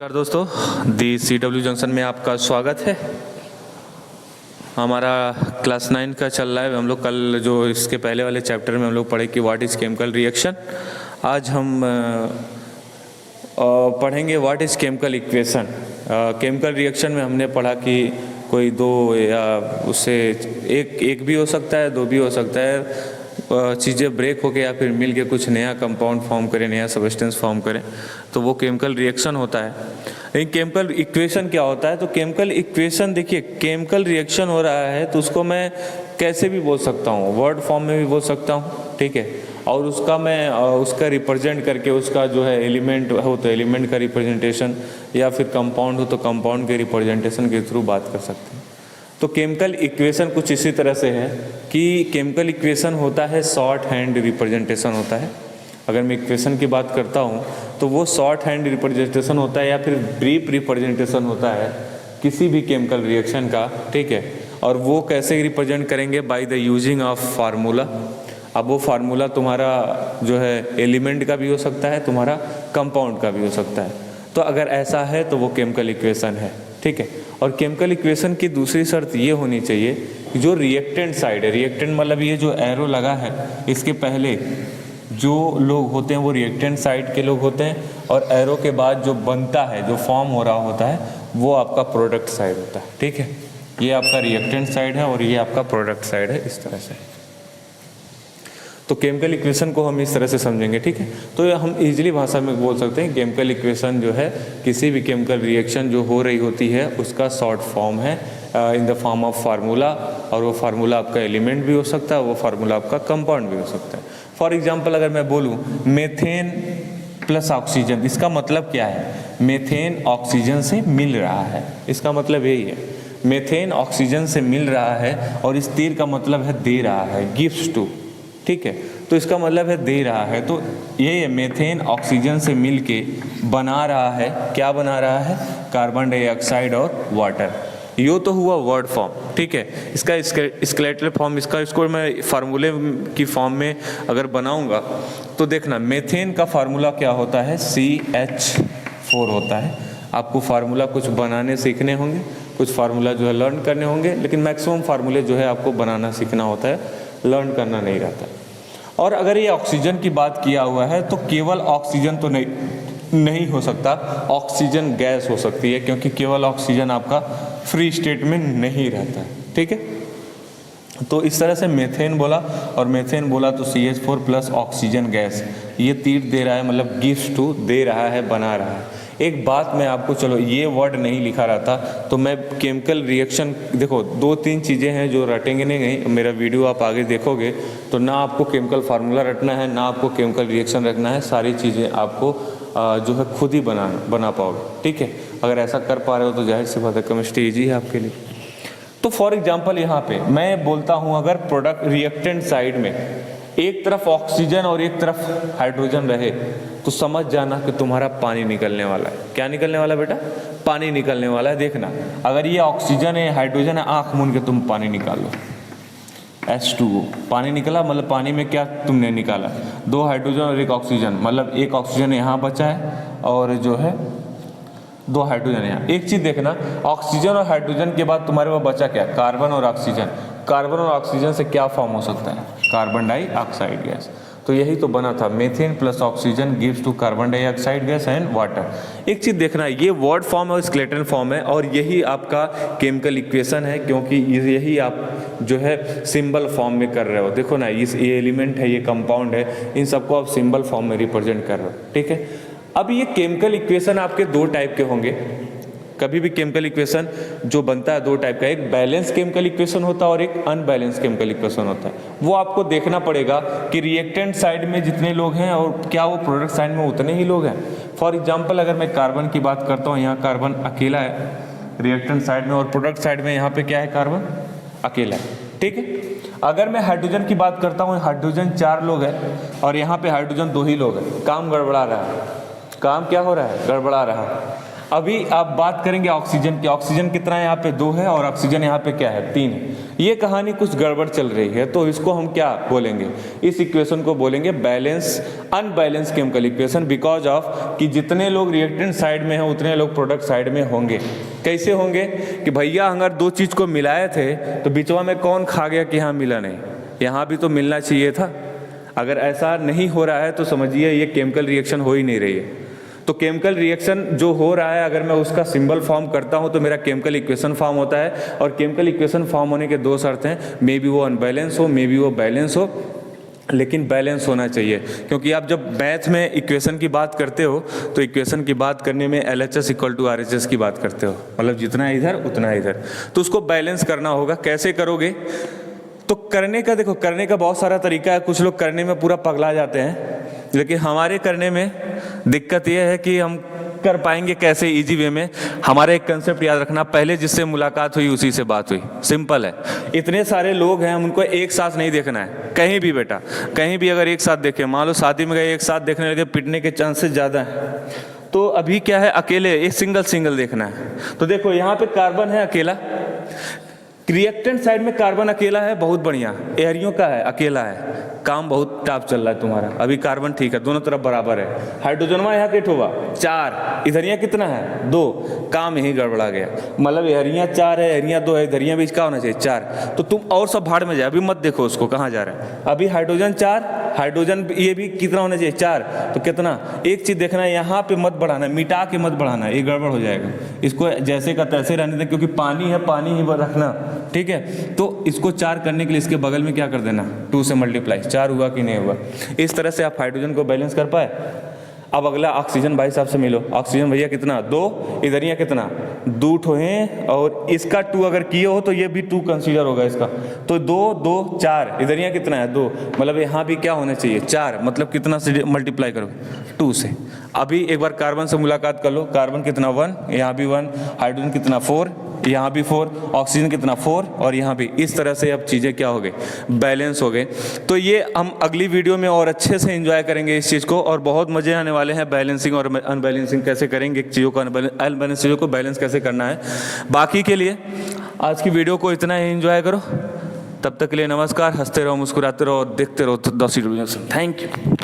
नमस्कार दोस्तों, दी CW junction में आपका स्वागत है। हमारा क्लास 9 का चल रहा है। हम लोग कल जो इसके पहले वाले चैप्टर में हम लोग पढ़े कि व्हाट इज़ केमिकल रिएक्शन। आज हम पढ़ेंगे what is chemical equation. Chemical reaction में हमने पढ़ा कि कोई दो या उससे एक भी हो सकता है, दो भी हो सकता है, चीज़ें ब्रेक होके या फिर मिल के कुछ नया कंपाउंड फॉर्म करें, नया सब्सटेंस फॉर्म करें, तो वो केमिकल रिएक्शन होता है। लेकिन केमिकल इक्वेशन क्या होता है? तो केमिकल इक्वेशन, देखिए, केमिकल रिएक्शन हो रहा है तो उसको मैं कैसे भी बोल सकता हूँ, वर्ड फॉर्म में भी बोल सकता हूँ, ठीक है। और उसका मैं उसका रिप्रेजेंट करके, उसका जो है एलिमेंट हो तो एलिमेंट का रिप्रेजेंटेशन, या फिर कंपाउंड हो तो कंपाउंड के रिप्रेजेंटेशन के थ्रू बात कर सकते हैं। तो केमिकल इक्वेशन कुछ इसी तरह से है कि केमिकल इक्वेशन होता है शॉर्ट हैंड रिप्रेजेंटेशन होता है। अगर मैं इक्वेशन की बात करता हूँ तो वो शॉर्ट हैंड रिप्रेजेंटेशन होता है या फिर ब्रीफ रिप्रेजेंटेशन होता है किसी भी केमिकल रिएक्शन का, ठीक है। और वो कैसे रिप्रेजेंट करेंगे? By the using of formula. अब वो फार्मूला तुम्हारा जो है एलिमेंट का भी हो सकता है, तुम्हारा कंपाउंड का भी हो सकता है। तो अगर ऐसा है तो वो केमिकल इक्वेशन है, ठीक है। और केमिकल इक्वेशन की दूसरी शर्त ये होनी चाहिए कि जो रिएक्टेंट साइड है, रिएक्टेंट मतलब ये जो एरो लगा है इसके पहले जो लोग होते हैं वो रिएक्टेंट साइड के लोग होते हैं, और एरो के बाद जो बनता है, जो फॉर्म हो रहा होता है, वो आपका प्रोडक्ट साइड होता है, ठीक है। ये आपका रिएक्टेंट साइड है और ये आपका प्रोडक्ट साइड है, इस तरह से। तो केमिकल इक्वेशन को हम इस तरह से समझेंगे, ठीक है। तो हम इजीली भाषा में बोल सकते हैं केमिकल इक्वेशन जो है किसी भी केमिकल रिएक्शन जो हो रही होती है उसका शॉर्ट फॉर्म है in the form of formula. और वो फार्मूला आपका एलिमेंट भी हो सकता है, वो फार्मूला आपका कंपाउंड भी हो सकता है। फॉर एग्जाम्पल अगर मैं बोलूँ मेथेन प्लस ऑक्सीजन, इसका मतलब क्या है? मेथेन ऑक्सीजन से मिल रहा है, इसका मतलब यही है। मेथेन ऑक्सीजन से मिल रहा है और इस तीर का मतलब है दे रहा है, गिव्स टू, ठीक है। तो इसका मतलब है दे रहा है। तो ये मेथेन ऑक्सीजन से मिलके बना रहा है, क्या बना रहा है? कार्बन डाइऑक्साइड और वाटर। यो तो हुआ वर्ड फॉर्म, ठीक है। इसका स्केलेटल फॉर्म, इसको मैं फार्मूले की फॉर्म में अगर बनाऊंगा तो देखना, मेथेन का फार्मूला क्या होता है? CH4 होता है। आपको फार्मूला कुछ बनाने सीखने होंगे, कुछ फार्मूला जो है लर्न करने होंगे, लेकिन मैक्सिमम फार्मूले जो है आपको बनाना सीखना होता है, लर्न करना नहीं रहता। और अगर ये ऑक्सीजन की बात किया हुआ है तो केवल ऑक्सीजन तो नहीं हो सकता, ऑक्सीजन गैस हो सकती है, क्योंकि केवल ऑक्सीजन आपका फ्री स्टेट में नहीं रहता है, ठीक है। तो इस तरह से मेथेन बोला, और मेथेन बोला तो CH4 प्लस ऑक्सीजन गैस, ये तीर दे रहा है, मतलब गिव्स टू, दे रहा है, बना रहा है। एक बात मैं आपको, चलो ये वर्ड नहीं लिखा रहता तो मैं केमिकल रिएक्शन, देखो दो तीन चीज़ें हैं जो रटेंगे नहीं। मेरा वीडियो आप आगे देखोगे तो ना आपको केमिकल फार्मूला रटना है, ना आपको केमिकल रिएक्शन रखना है, सारी चीज़ें आपको जो है खुद ही बना पाओगे, ठीक है। अगर ऐसा कर पा रहे हो तो जाहिर सी बात है केमिस्ट्री ईजी है आपके लिए। तो फॉर एग्जाम्पल यहाँ पे मैं बोलता हूँ, अगर प्रोडक्ट रिएक्टेंट साइड में एक तरफ ऑक्सीजन और एक तरफ हाइड्रोजन रहे तो समझ जाना कि तुम्हारा पानी निकलने वाला है। क्या निकलने वाला है बेटा? पानी निकलने वाला है। देखना, अगर ये ऑक्सीजन है, हाइड्रोजन है, आंख मूंद के तुम पानी निकालो, H2O, पानी निकला, मतलब पानी में क्या तुमने निकाला? दो हाइड्रोजन और एक ऑक्सीजन, मतलब एक ऑक्सीजन यहाँ बचा है और जो है दो हाइड्रोजन यहाँ। एक चीज़ देखना, ऑक्सीजन और हाइड्रोजन के बाद तुम्हारे पास बचा क्या? कार्बन और ऑक्सीजन। कार्बन और ऑक्सीजन से क्या फॉर्म हो सकता है? Carbon dioxide gas. तो यही तो बना था, methane plus oxygen gives to carbon dioxide gas and water. एक चीज़ देखना, ये वर्ड फॉर्म है, स्केलेटन फॉर्म है, और यही आपका केमिकल इक्वेशन है, क्योंकि यही आप जो है सिंबल फॉर्म में कर रहे हो। देखो ना, ये एलिमेंट है, ये कंपाउंड है, इन सबको आप सिंबल फॉर्म में रिप्रेजेंट कर रहे हो, ठीक है। अब ये केमिकल इक्वेशन आपके दो टाइप के होंगे। कभी भी केमिकल इक्वेशन जो बनता है दो टाइप का, एक बैलेंस केमिकल इक्वेशन होता है और एक अनबैलेंस केमिकल इक्वेशन होता है। वो आपको देखना पड़ेगा कि रिएक्टेंट साइड में जितने लोग हैं और क्या वो प्रोडक्ट साइड में उतने ही लोग हैं। फॉर एग्जाम्पल अगर मैं कार्बन की बात करता हूँ, यहाँ कार्बन अकेला है रिएक्टेंट साइड में, और प्रोडक्ट साइड में यहाँ पे क्या है? कार्बन अकेला है, ठीक है। अगर मैं हाइड्रोजन की बात करता हूँ, हाइड्रोजन 4 लोग हैं और यहाँ पे हाइड्रोजन 2 ही लोग हैं, काम गड़बड़ा रहा है। काम क्या हो रहा है? गड़बड़ा रहा है। अभी आप बात करेंगे ऑक्सीजन की, ऑक्सीजन कितना है यहाँ पे 2 है और ऑक्सीजन यहाँ पे क्या है 3 है। ये कहानी कुछ गड़बड़ चल रही है, तो इसको हम क्या बोलेंगे, इस इक्वेशन को बोलेंगे balance unbalance chemical equation, because of कि जितने लोग रिएक्टेंट साइड में हैं उतने लोग प्रोडक्ट साइड में होंगे। कैसे होंगे कि भैया अगर 2 चीज़ को मिलाए थे तो बीचवा में कौन खा गया कि हाँ मिला नहीं, यहाँ भी तो मिलना चाहिए था। अगर ऐसा नहीं हो रहा है तो समझिए ये केमिकल रिएक्शन हो ही नहीं रही है। तो केमिकल रिएक्शन जो हो रहा है, अगर मैं उसका सिंबल फॉर्म करता हूं तो मेरा केमिकल इक्वेशन फॉर्म होता है, और केमिकल इक्वेशन फॉर्म होने के 2 शर्त हैं, मे बी वो अनबैलेंस हो, मे बी वो बैलेंस हो, लेकिन बैलेंस होना चाहिए। क्योंकि आप जब मैथ में इक्वेशन की बात करते हो तो इक्वेशन की बात करने में LHS = RHS की बात करते हो, मतलब जितना इधर उतना इधर, तो उसको बैलेंस करना होगा। कैसे करोगे, तो करने का देखो, करने का बहुत सारा तरीका है। कुछ लोग करने में पूरा पगला जाते हैं, लेकिन हमारे करने में दिक्कत यह है कि हम कर पाएंगे कैसे इजी वे में। हमारा एक कंसेप्ट याद रखना, पहले जिससे मुलाकात हुई उसी से बात हुई, सिंपल है। इतने सारे लोग हैं, हम उनको एक साथ नहीं देखना है कहीं भी बेटा, कहीं भी अगर एक साथ देखें, मान लो शादी में गए एक साथ देखने लगे, पिटने के चांसेस ज़्यादा हैं। तो अभी क्या है, अकेले एक सिंगल देखना है। तो देखो यहाँ पे कार्बन है अकेला, रिएक्टेंट साइड में कार्बन अकेला है, बहुत बढ़िया। एरियो का है अकेला है, काम बहुत टॉप चल रहा है तुम्हारा। अभी कार्बन ठीक है, दोनों तरफ बराबर है। हाइड्रोजनमा यहाँ के ठोवा 4, इधरिया कितना है 2, काम यही गड़बड़ा गया। मतलब एरिया 4 है, एरिया 2 है, इधरिया बीच का होना चाहिए 4। तो तुम और सब भाड़ में जाए, अभी मत देखो उसको कहाँ जा रहा है। अभी हाइड्रोजन 4, हाइड्रोजन ये भी कितना होना चाहिए 4, तो कितना, एक चीज़ देखना है, यहाँ पे मत बढ़ाना, मिटा के मत बढ़ाना, ये गड़बड़ हो जाएगा। इसको जैसे का तैसे रहने दें, क्योंकि पानी है, पानी ही रखना, ठीक है। तो इसको 4 करने के लिए इसके बगल में क्या कर देना, 2 से मल्टीप्लाई, 4 हुआ कि नहीं हुआ। इस तरह से आप हाइड्रोजन को बैलेंस कर पाए। अब अगला ऑक्सीजन भाई साहब से मिलो। ऑक्सीजन भैया कितना 2, इधर यहाँ कितना 2 ठो हैं, और इसका 2 अगर किए हो तो ये भी 2 कंसीडर होगा इसका। तो 2 2 4, इधर यहाँ कितना है 2, मतलब यहाँ भी क्या होना चाहिए 4, मतलब कितना से मल्टीप्लाई करोगे 2 से। अभी एक बार कार्बन से मुलाकात कर लो, कार्बन कितना 1, यहाँ भी 1, हाइड्रोजन कितना 4, यहाँ भी 4, ऑक्सीजन कितना 4, और यहाँ भी। इस तरह से अब चीज़ें क्या हो गई, बैलेंस हो गए। तो ये हम अगली वीडियो में और अच्छे से एंजॉय करेंगे इस चीज़ को, और बहुत मज़े आने वाले हैं। बैलेंसिंग और अनबैलेंसिंग कैसे करेंगे, चीज़ों को अनबैलेंस चीज़ों को बैलेंस कैसे करना है। बाकी के लिए आज की वीडियो को इतना ही एंजॉय करो। तब तक के लिए नमस्कार, हंसते रहो, मुस्कुराते रहो, देखते रहो the city television. Thank you.